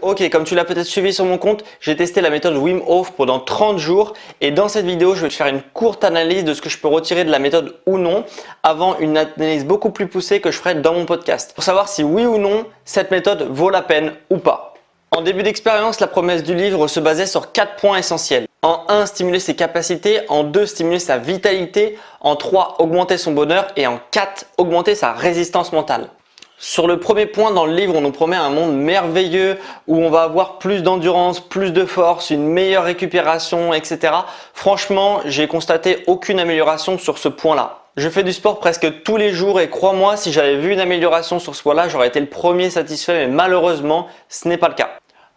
Ok, comme tu l'as peut-être suivi sur mon compte, j'ai testé la méthode Wim Hof pendant 30 jours et dans cette vidéo, je vais te faire une courte analyse de ce que je peux retirer de la méthode ou non avant une analyse beaucoup plus poussée que je ferai dans mon podcast pour savoir si oui ou non cette méthode vaut la peine ou pas. En début d'expérience, la promesse du livre se basait sur 4 points essentiels. En 1, stimuler ses capacités, en 2, stimuler sa vitalité, en 3, augmenter son bonheur et en 4, augmenter sa résistance mentale. Sur le premier point dans le livre, on nous promet un monde merveilleux où on va avoir plus d'endurance, plus de force, une meilleure récupération, etc. Franchement, j'ai constaté aucune amélioration sur ce point-là. Je fais du sport presque tous les jours et crois-moi, si j'avais vu une amélioration sur ce point-là, j'aurais été le premier satisfait, mais malheureusement, ce n'est pas le cas.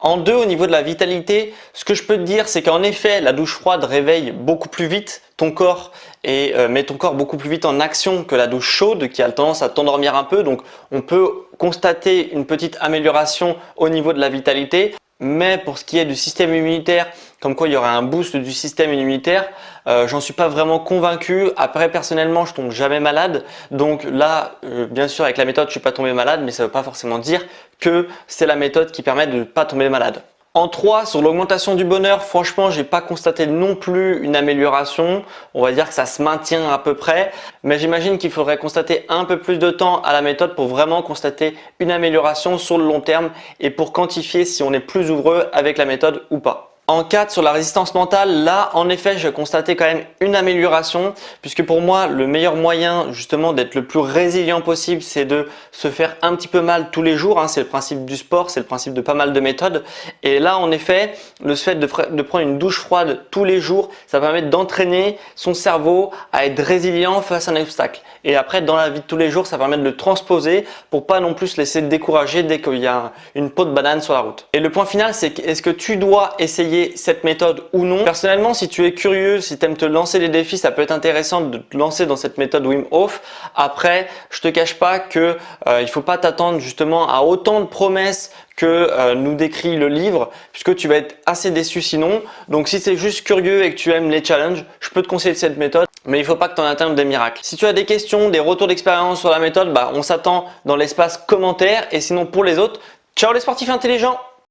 En 2, au niveau de la vitalité, ce que je peux te dire, c'est qu'en effet, la douche froide réveille beaucoup plus vite ton corps et met ton corps beaucoup plus vite en action que la douche chaude qui a tendance à t'endormir un peu. Donc, on peut constater une petite amélioration au niveau de la vitalité. Mais pour ce qui est du système immunitaire, comme quoi il y aura un boost du système immunitaire, j'en suis pas vraiment convaincu. Après, personnellement, je tombe jamais malade. Donc là, bien sûr, avec la méthode, je suis pas tombé malade, mais ça veut pas forcément dire que c'est la méthode qui permet de ne pas tomber malade. En 3, sur l'augmentation du bonheur, franchement, j'ai pas constaté non plus une amélioration. On va dire que ça se maintient à peu près. Mais j'imagine qu'il faudrait constater un peu plus de temps à la méthode pour vraiment constater une amélioration sur le long terme et pour quantifier si on est plus heureux avec la méthode ou pas. En 4, sur la résistance mentale, là, en effet, je constatais quand même une amélioration puisque pour moi, le meilleur moyen justement d'être le plus résilient possible, c'est de se faire un petit peu mal tous les jours. C'est le principe du sport, c'est le principe de pas mal de méthodes. Et là, en effet, le fait de prendre une douche froide tous les jours, ça permet d'entraîner son cerveau à être résilient face à un obstacle. Et après, dans la vie de tous les jours, ça permet de le transposer pour pas non plus se laisser décourager dès qu'il y a une peau de banane sur la route. Et le point final, c'est est-ce que tu dois essayer cette méthode ou non. Personnellement, si tu es curieux, si tu aimes te lancer des défis, ça peut être intéressant de te lancer dans cette méthode Wim Hof. Après, je te cache pas que il faut pas t'attendre justement à autant de promesses que nous décrit le livre, puisque tu vas être assez déçu sinon. Donc si tu es juste curieux et que tu aimes les challenges, je peux te conseiller cette méthode, mais il faut pas que tu en atteignes des miracles. Si tu as des questions, des retours d'expérience sur la méthode, on s'attend dans l'espace commentaire. Et sinon pour les autres, ciao les sportifs intelligents!